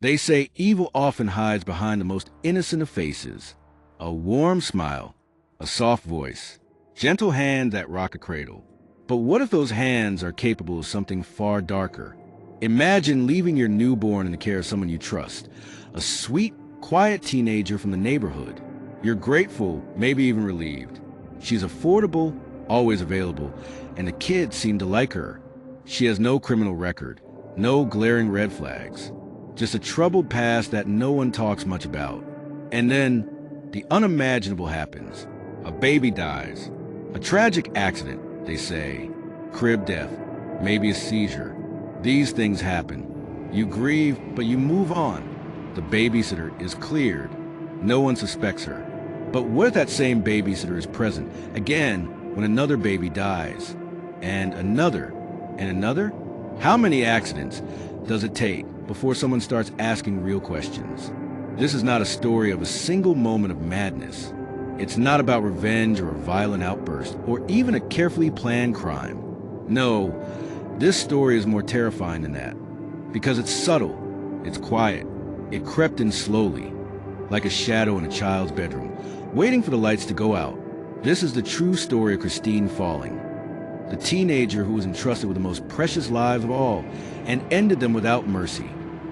They say evil often hides behind the most innocent of faces. A warm smile, a soft voice, gentle hands that rock a cradle. But what if those hands are capable of something far darker? Imagine leaving your newborn in the care of someone you trust, a sweet, quiet teenager from the neighborhood. You're grateful, maybe even relieved. She's affordable, always available, and the kids seem to like her. She has no criminal record, no glaring red flags, just a troubled past that no one talks much about. And then, the unimaginable happens. A baby dies. A tragic accident, they say. Crib death, maybe a seizure. These things happen. You grieve, but you move on. The babysitter is cleared. No one suspects her. But what if that same babysitter is present again when another baby dies? And another? And another? How many accidents does it take before someone starts asking real questions? This is not a story of a single moment of madness. It's not about revenge or a violent outburst or even a carefully planned crime. No, this story is more terrifying than that because it's subtle, it's quiet, it crept in slowly, like a shadow in a child's bedroom, waiting for the lights to go out. This is the true story of Christine Falling, the teenager who was entrusted with the most precious lives of all and ended them without mercy.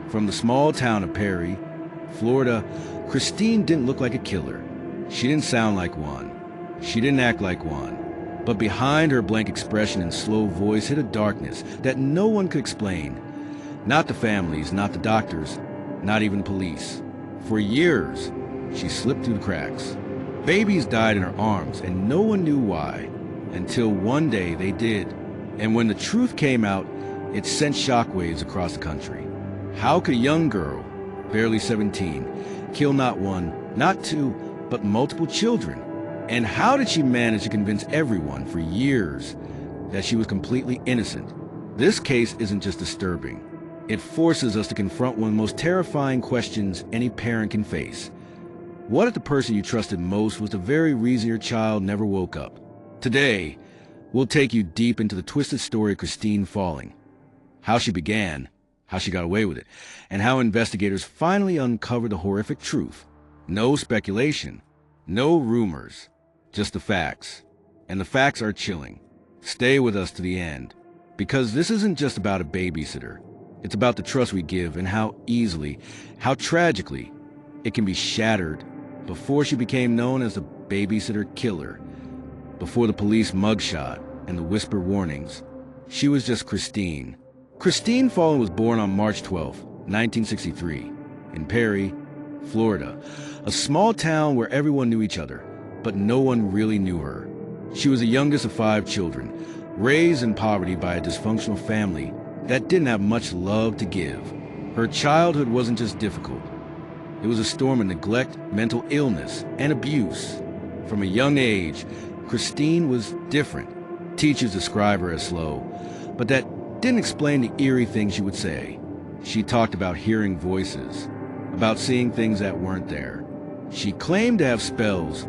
From the small town of Perry, Florida, Christine didn't look like a killer. She didn't sound like one. She didn't act like one. But behind her blank expression and slow voice hid a darkness that no one could explain. Not the families, not the doctors, not even police. For years, she slipped through the cracks. Babies died in her arms, and no one knew why, until one day they did. And when the truth came out, it sent shockwaves across the country. How could a young girl, barely 17, kill not one, not two, but multiple children? And how did she manage to convince everyone for years that she was completely innocent? This case isn't just disturbing. It forces us to confront one of the most terrifying questions any parent can face. What if the person you trusted most was the very reason your child never woke up? Today, we'll take you deep into the twisted story of Christine Falling, how she began, how she got away with it, and how investigators finally uncovered the horrific truth. No speculation, no rumors, just the facts. And the facts are chilling. Stay with us to the end, because this isn't just about a babysitter. It's about the trust we give and how easily, how tragically, it can be shattered. Before she became known as the babysitter killer, before the police mugshot and the whisper warnings, she was just Christine. Christine Falling was born on March 12, 1963, in Perry, Florida, a small town where everyone knew each other, but no one really knew her. She was the youngest of 5 children, raised in poverty by a dysfunctional family that didn't have much love to give. Her childhood wasn't just difficult. It was a storm of neglect, mental illness, and abuse. From a young age, Christine was different. Teachers describe her as slow, but that didn't explain the eerie things she would say. She talked about hearing voices, about seeing things that weren't there. She claimed to have spells,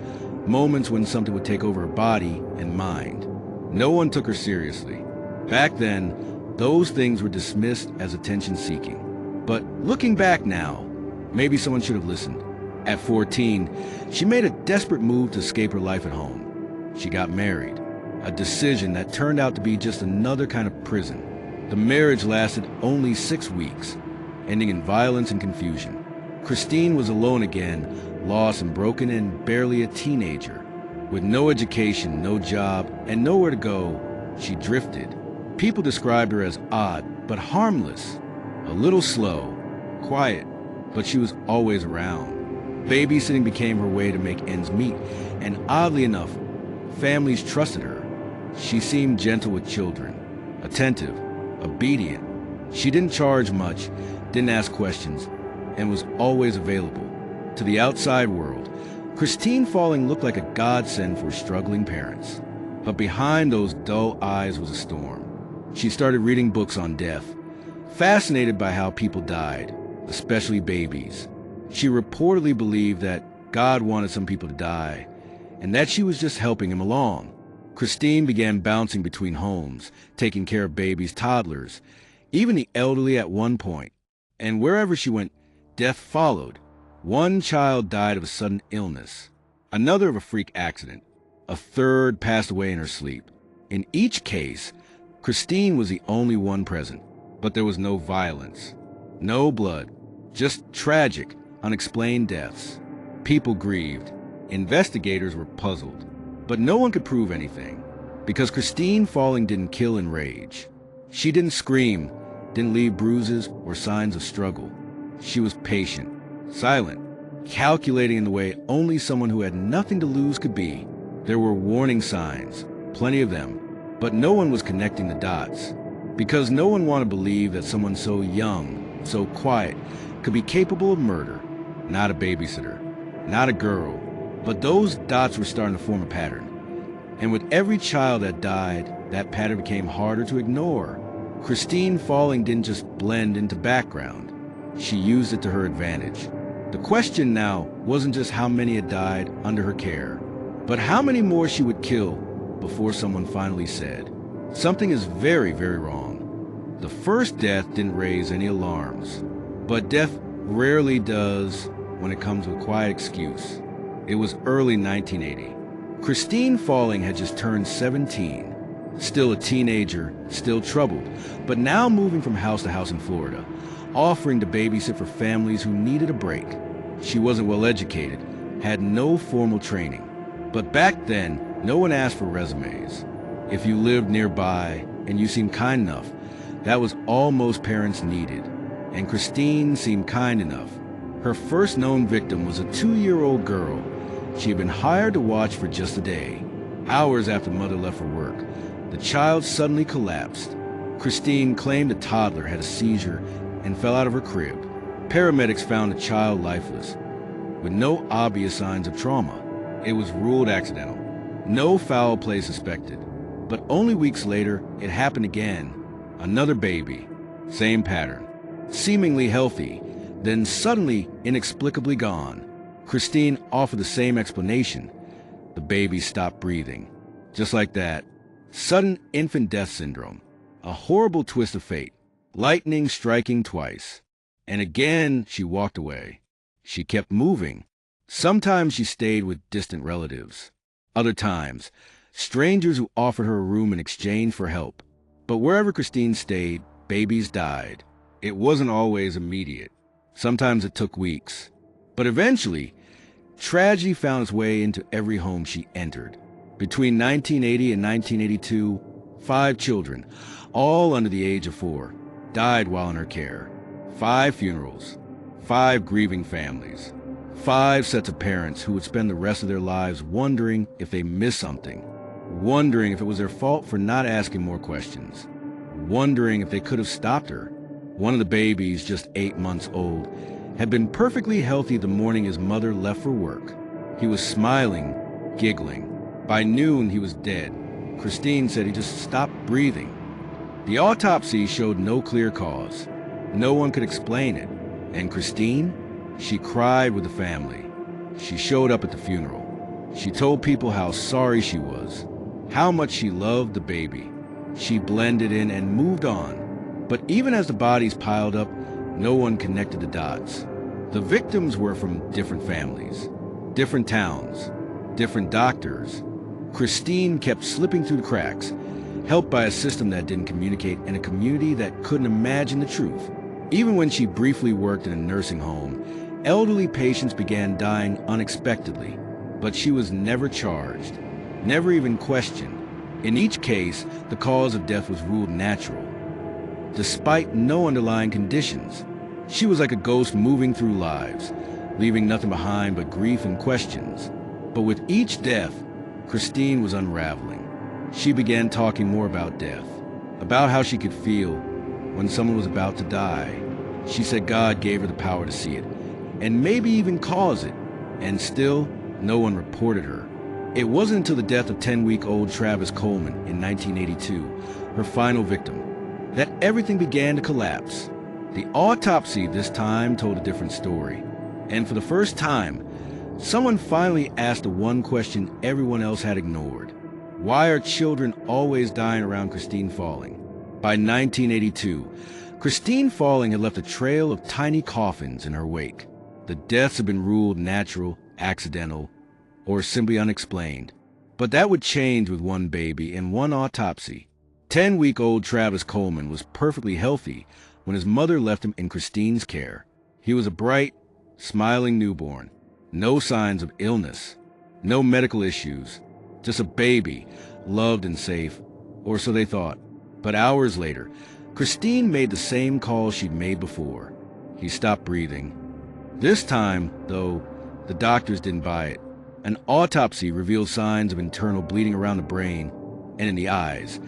moments when something would take over her body and mind. No one took her seriously. Back then, those things were dismissed as attention-seeking. But looking back now, maybe someone should have listened. At 14, she made a desperate move to escape her life at home. She got married, a decision that turned out to be just another kind of prison. The marriage lasted only 6 weeks, ending in violence and confusion. Christine was alone again, lost and broken and barely a teenager. With no education, no job, and nowhere to go, she drifted. People described her as odd, but harmless. A little slow, quiet, but she was always around. Babysitting became her way to make ends meet, and oddly enough, families trusted her. She seemed gentle with children, attentive, obedient. She didn't charge much, didn't ask questions, and was always available. To the outside world, Christine Falling looked like a godsend for struggling parents. But behind those dull eyes was a storm. She started reading books on death, fascinated by how people died, especially babies. She reportedly believed that God wanted some people to die, and that she was just helping him along. Christine began bouncing between homes, taking care of babies, toddlers, even the elderly at one point. And wherever she went, Death followed. One child died of a sudden illness, another of a freak accident, a third passed away in her sleep. In each case, Christine was the only one present, but there was no violence, no blood, just tragic, unexplained deaths. People grieved. Investigators were puzzled, but no one could prove anything, because Christine falling didn't kill in rage. She didn't scream, didn't leave bruises or signs of struggle. She was patient, silent, calculating in the way only someone who had nothing to lose could be. There were warning signs, plenty of them, but no one was connecting the dots, because no one wanted to believe that someone so young, so quiet, could be capable of murder. Not a babysitter, not a girl, but those dots were starting to form a pattern. And with every child that died, that pattern became harder to ignore. Christine falling didn't just blend into background. She used it to her advantage. The question now wasn't just how many had died under her care, but how many more she would kill before someone finally said, "Something is very, very wrong." The first death didn't raise any alarms, but death rarely does when it comes with a quiet excuse. It was early 1980. Christine Falling had just turned 17. Still a teenager, still troubled, but now moving from house to house in Florida, offering to babysit for families who needed a break. She wasn't well educated, had no formal training. But back then, no one asked for resumes. If you lived nearby and you seemed kind enough, that was all most parents needed. And Christine seemed kind enough. Her first known victim was a 2-year-old girl. She had been hired to watch for just a day. Hours after mother left for work, the child suddenly collapsed. Christine claimed a toddler had a seizure and fell out of her crib. Paramedics found the child lifeless, with no obvious signs of trauma. It was ruled accidental. No foul play suspected. But only weeks later, it happened again. Another baby. Same pattern. Seemingly healthy, then suddenly inexplicably gone. Christine offered the same explanation. The baby stopped breathing. Just like that. Sudden infant death syndrome. A horrible twist of fate. Lightning striking twice. And again, she walked away. She kept moving. Sometimes she stayed with distant relatives. Other times, strangers who offered her a room in exchange for help. But wherever Christine stayed, babies died. It wasn't always immediate. Sometimes it took weeks. But eventually, tragedy found its way into every home she entered. Between 1980 and 1982, 5 children, all under the age of 4, died while in her care. 5 funerals, 5 grieving families, 5 sets of parents who would spend the rest of their lives wondering if they missed something, wondering if it was their fault for not asking more questions, wondering if they could have stopped her. One of the babies, just 8 months old, had been perfectly healthy the morning his mother left for work. He was smiling, giggling. By noon, he was dead. Christine said he just stopped breathing. The autopsy showed no clear cause. No one could explain it. And Christine? She cried with the family. She showed up at the funeral. She told people how sorry she was, how much she loved the baby. She blended in and moved on. But even as the bodies piled up, no one connected the dots. The victims were from different families, different towns, different doctors. Christine kept slipping through the cracks, helped by a system that didn't communicate and a community that couldn't imagine the truth. Even when she briefly worked in a nursing home, elderly patients began dying unexpectedly, but she was never charged, never even questioned. In each case, the cause of death was ruled natural, despite no underlying conditions. She was like a ghost moving through lives, leaving nothing behind but grief and questions. But with each death, Christine was unraveling. She began talking more about death, about how she could feel when someone was about to die. She said God gave her the power to see it, and maybe even cause it, and still, no one reported her. It wasn't until the death of 10-week-old Travis Coleman in 1982, her final victim, that everything began to collapse. The autopsy this time told a different story, and for the first time, someone finally asked the one question everyone else had ignored. Why are children always dying around Christine Falling? By 1982, Christine Falling had left a trail of tiny coffins in her wake. The deaths had been ruled natural, accidental, or simply unexplained. But that would change with one baby and one autopsy. 10-week-old Travis Coleman was perfectly healthy when his mother left him in Christine's care. He was a bright, smiling newborn. No signs of illness, no medical issues, just a baby, loved and safe, or so they thought. But hours later, Christine made the same call she'd made before. He stopped breathing. This time, though, the doctors didn't buy it. An autopsy revealed signs of internal bleeding around the brain and in the eyes,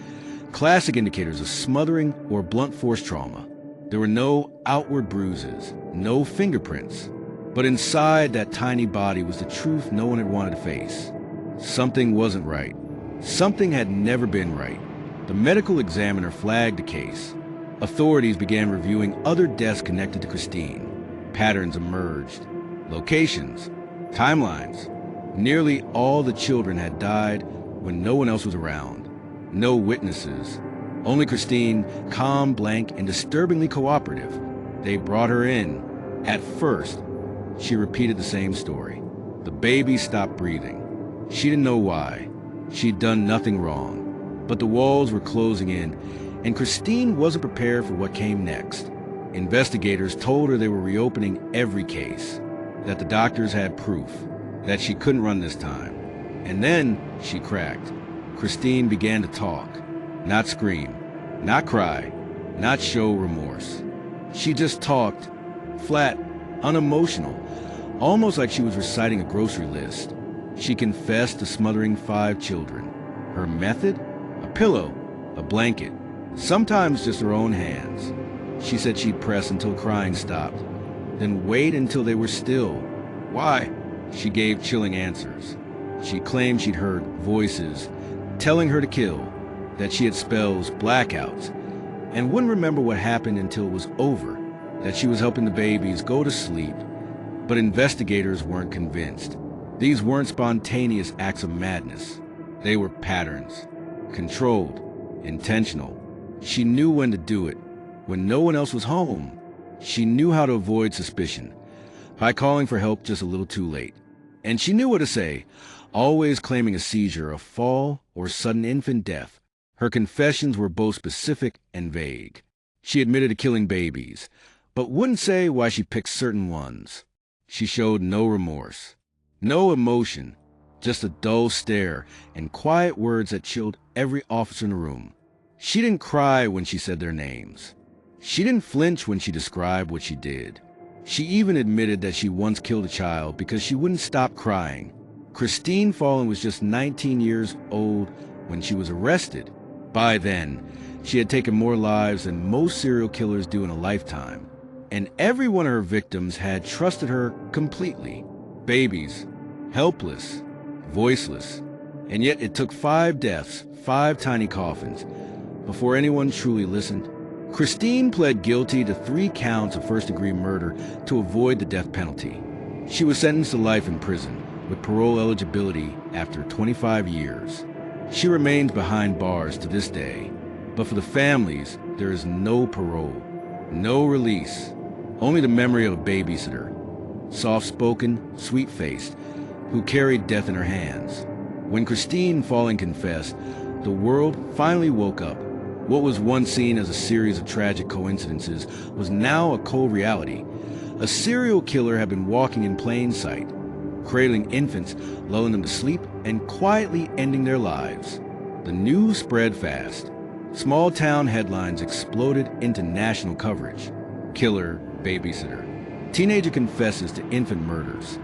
classic indicators of smothering or blunt force trauma. There were no outward bruises, no fingerprints, but inside that tiny body was the truth no one had wanted to face. Something wasn't right. Something had never been right. The medical examiner flagged the case. Authorities began reviewing other deaths connected to Christine. Patterns emerged. Locations, timelines. Nearly all the children had died when no one else was around. No witnesses. Only Christine, calm, blank, and disturbingly cooperative. They brought her in. At first, she repeated the same story. The baby stopped breathing. She didn't know why. She'd done nothing wrong. But the walls were closing in, and Christine wasn't prepared for what came next. Investigators told her they were reopening every case, that the doctors had proof, that she couldn't run this time. And then she cracked. Christine began to talk, not scream, not cry, not show remorse. She just talked, flat, unemotional, almost like she was reciting a grocery list. She confessed to smothering 5 children. Her method? A pillow, a blanket, sometimes just her own hands. She said she'd press until crying stopped, then wait until they were still. Why? She gave chilling answers. She claimed she'd heard voices telling her to kill, that she had spells, blackouts, and wouldn't remember what happened until it was over, that she was helping the babies go to sleep. But investigators weren't convinced. These weren't spontaneous acts of madness. They were patterns. Controlled, intentional. She knew when to do it, when no one else was home. She knew how to avoid suspicion, by calling for help just a little too late. And she knew what to say, always claiming a seizure, a fall, or sudden infant death. Her confessions were both specific and vague. She admitted to killing babies, but wouldn't say why she picked certain ones. She showed no remorse, no emotion, just a dull stare and quiet words that chilled every officer in the room. She didn't cry when she said their names. She didn't flinch when she described what she did. She even admitted that she once killed a child because she wouldn't stop crying. Christine Fallen was just 19 years old when she was arrested. By then, she had taken more lives than most serial killers do in a lifetime. And every one of her victims had trusted her completely. Babies, helpless, voiceless. And yet it took 5 deaths, 5 tiny coffins, before anyone truly listened. Christine pled guilty to 3 counts of first-degree murder to avoid the death penalty. She was sentenced to life in prison, with parole eligibility after 25 years. She remains behind bars to this day, but for the families, there is no parole, no release, only the memory of a babysitter, soft-spoken, sweet-faced, who carried death in her hands. When Christine Falling confessed, the world finally woke up. What was once seen as a series of tragic coincidences was now a cold reality. A serial killer had been walking in plain sight, cradling infants, lulling them to sleep, and quietly ending their lives. The news spread fast. Small-town headlines exploded into national coverage. Killer, babysitter. Teenager confesses to infant murders.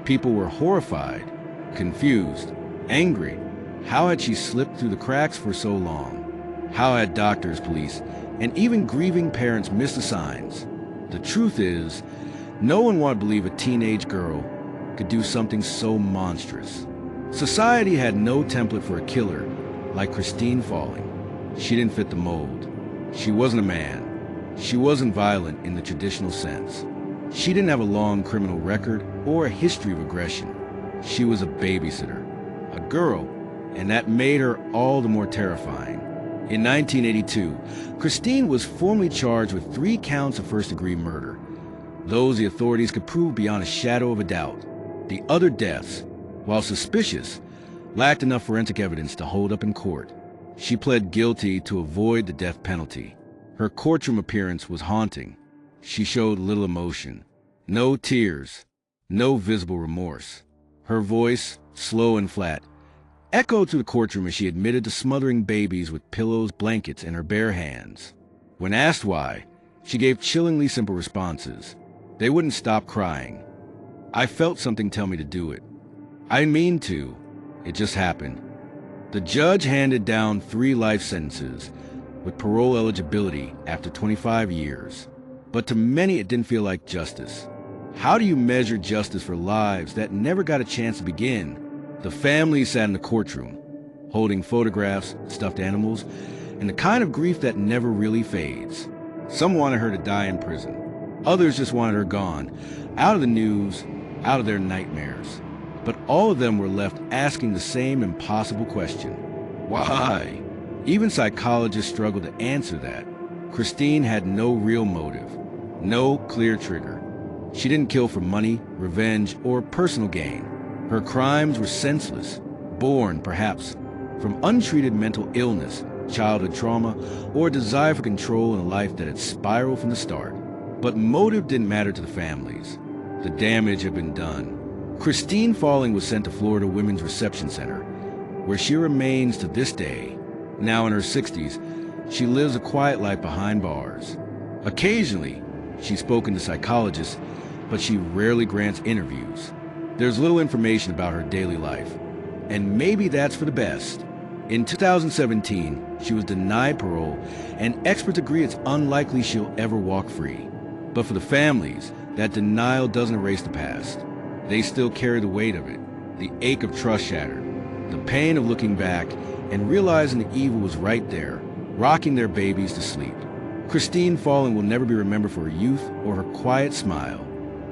People were horrified, confused, angry. How had she slipped through the cracks for so long? How had doctors, police, and even grieving parents missed the signs? The truth is, no one wanted to believe a teenage girl could do something so monstrous. Society had no template for a killer like Christine Falling. She didn't fit the mold. She wasn't a man. She wasn't violent in the traditional sense. She didn't have a long criminal record or a history of aggression. She was a babysitter, a girl, and that made her all the more terrifying. In 1982, Christine was formally charged with 3 counts of first-degree murder. Those the authorities could prove beyond a shadow of a doubt. The other deaths, while suspicious, lacked enough forensic evidence to hold up in court. She pled guilty to avoid the death penalty. Her courtroom appearance was haunting. She showed little emotion. No tears, no visible remorse. Her voice, slow and flat, echoed through the courtroom as she admitted to smothering babies with pillows, blankets, in her bare hands. When asked why, she gave chillingly simple responses. They wouldn't stop crying. I felt something tell me to do it. I didn't mean to. It just happened. The judge handed down 3 life sentences with parole eligibility after 25 years. But to many, it didn't feel like justice. How do you measure justice for lives that never got a chance to begin? The family sat in the courtroom, holding photographs, stuffed animals, and the kind of grief that never really fades. Some wanted her to die in prison. Others just wanted her gone, out of the news, out of their nightmares. But all of them were left asking the same impossible question. Why? Even psychologists struggle to answer that. Christine had no real motive, no clear trigger. She didn't kill for money, revenge, or personal gain. Her crimes were senseless, born, perhaps, from untreated mental illness, childhood trauma, or a desire for control in a life that had spiraled from the start. But motive didn't matter to the families. The damage had been done. Christine Falling was sent to Florida Women's Reception Center, where she remains to this day. Now in her 60s, she lives a quiet life behind bars. Occasionally, she's spoken to psychologists, but she rarely grants interviews. There's little information about her daily life, and maybe that's for the best. In 2017, she was denied parole, and experts agree it's unlikely she'll ever walk free. But for the families, that denial doesn't erase the past. They still carry the weight of it, the ache of trust shattered, the pain of looking back and realizing the evil was right there, rocking their babies to sleep. Christine Falling will never be remembered for her youth or her quiet smile.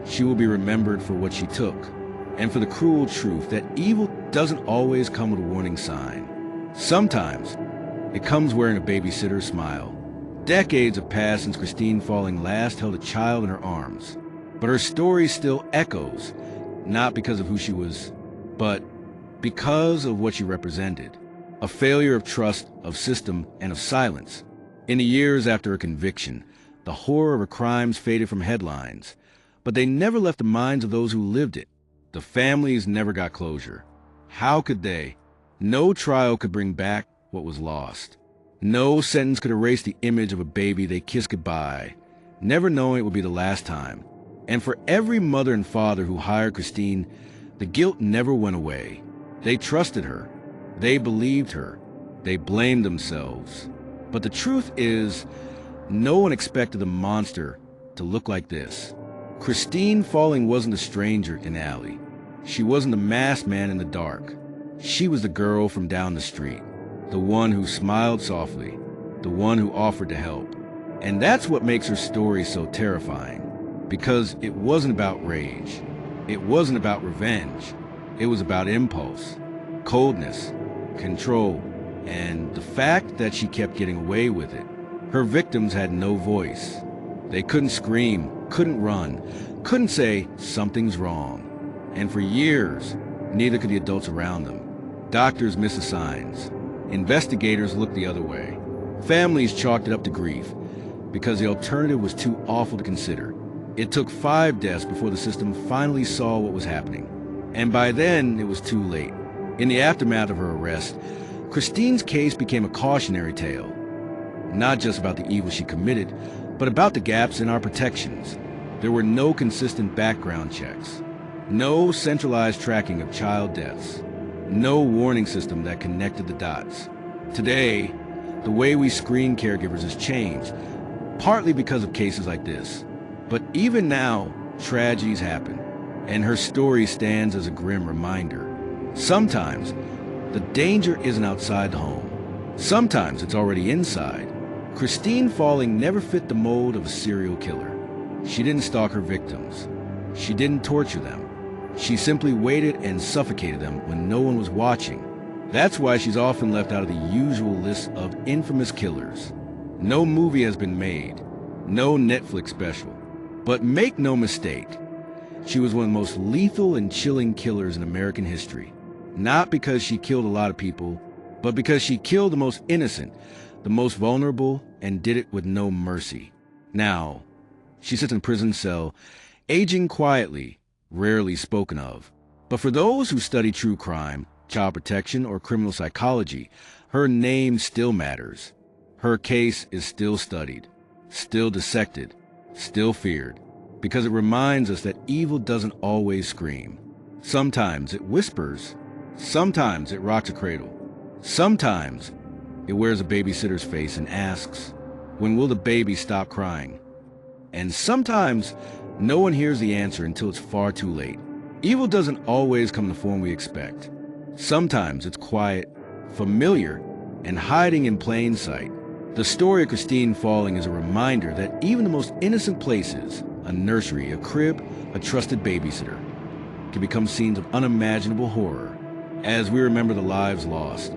She will be remembered for what she took, and for the cruel truth that evil doesn't always come with a warning sign. Sometimes, it comes wearing a babysitter's smile. Decades have passed since Christine Falling last held a child in her arms, but her story still echoes, not because of who she was, but because of what she represented. A failure of trust, of system, and of silence. In the years after her conviction, the horror of her crimes faded from headlines, but they never left the minds of those who lived it. The families never got closure. How could they? No trial could bring back what was lost. No sentence could erase the image of a baby they kissed goodbye, never knowing it would be the last time. And for every mother and father who hired Christine, the guilt never went away. They trusted her. They believed her. They blamed themselves. But the truth is, no one expected the monster to look like this. Christine Falling wasn't a stranger in alley. She wasn't the masked man in the dark. She was the girl from down the street, the one who smiled softly, the one who offered to help. And that's what makes her story so terrifying, because it wasn't about rage. It wasn't about revenge. It was about impulse, coldness, control, and the fact that she kept getting away with it. Her victims had no voice. They couldn't scream, couldn't run, couldn't say, "Something's wrong." And for years, neither could the adults around them. Doctors missed the signs. Investigators looked the other way. Families chalked it up to grief, because the alternative was too awful to consider. It took 5 deaths before the system finally saw what was happening. And by then, it was too late. In the aftermath of her arrest, Christine's case became a cautionary tale. Not just about the evil she committed, but about the gaps in our protections. There were no consistent background checks, no centralized tracking of child deaths, no warning system that connected the dots. Today, the way we screen caregivers has changed, partly because of cases like this. But even now, tragedies happen, and her story stands as a grim reminder. Sometimes, the danger isn't outside the home. Sometimes it's already inside. Christine Falling never fit the mold of a serial killer. She didn't stalk her victims. She didn't torture them. She simply waited and suffocated them when no one was watching. That's why she's often left out of the usual list of infamous killers. No movie has been made, no Netflix special. But make no mistake, she was one of the most lethal and chilling killers in American history. Not because she killed a lot of people, but because she killed the most innocent, the most vulnerable, and did it with no mercy. Now, she sits in a prison cell, aging quietly, rarely spoken of. But for those who study true crime, child protection, or criminal psychology, her name still matters. Her case is still studied, still dissected, still feared, because it reminds us that evil doesn't always scream. Sometimes it whispers, sometimes it rocks a cradle, sometimes it wears a babysitter's face and asks, when will the baby stop crying? And sometimes no one hears the answer until it's far too late. Evil doesn't always come in the form we expect. Sometimes it's quiet, familiar, and hiding in plain sight. The story of Christine Falling is a reminder that even the most innocent places, a nursery, a crib, a trusted babysitter, can become scenes of unimaginable horror. As we remember the lives lost,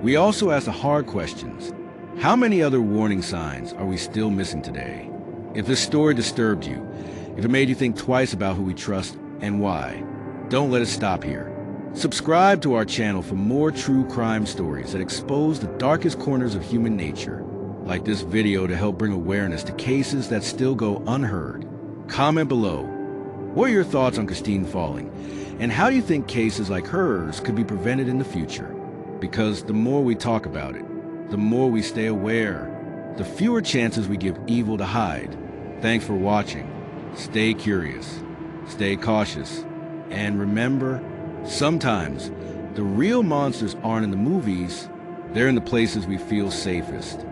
we also ask the hard questions. How many other warning signs are we still missing today? If this story disturbed you, if it made you think twice about who we trust and why, don't let it stop here. Subscribe to our channel for more true crime stories that expose the darkest corners of human nature. Like this video to help bring awareness to cases that still go unheard. Comment below. What are your thoughts on Christine Falling? And how do you think cases like hers could be prevented in the future? Because the more we talk about it, the more we stay aware, the fewer chances we give evil to hide. Thanks for watching. Stay curious, stay cautious, and remember, sometimes the real monsters aren't in the movies, they're in the places we feel safest.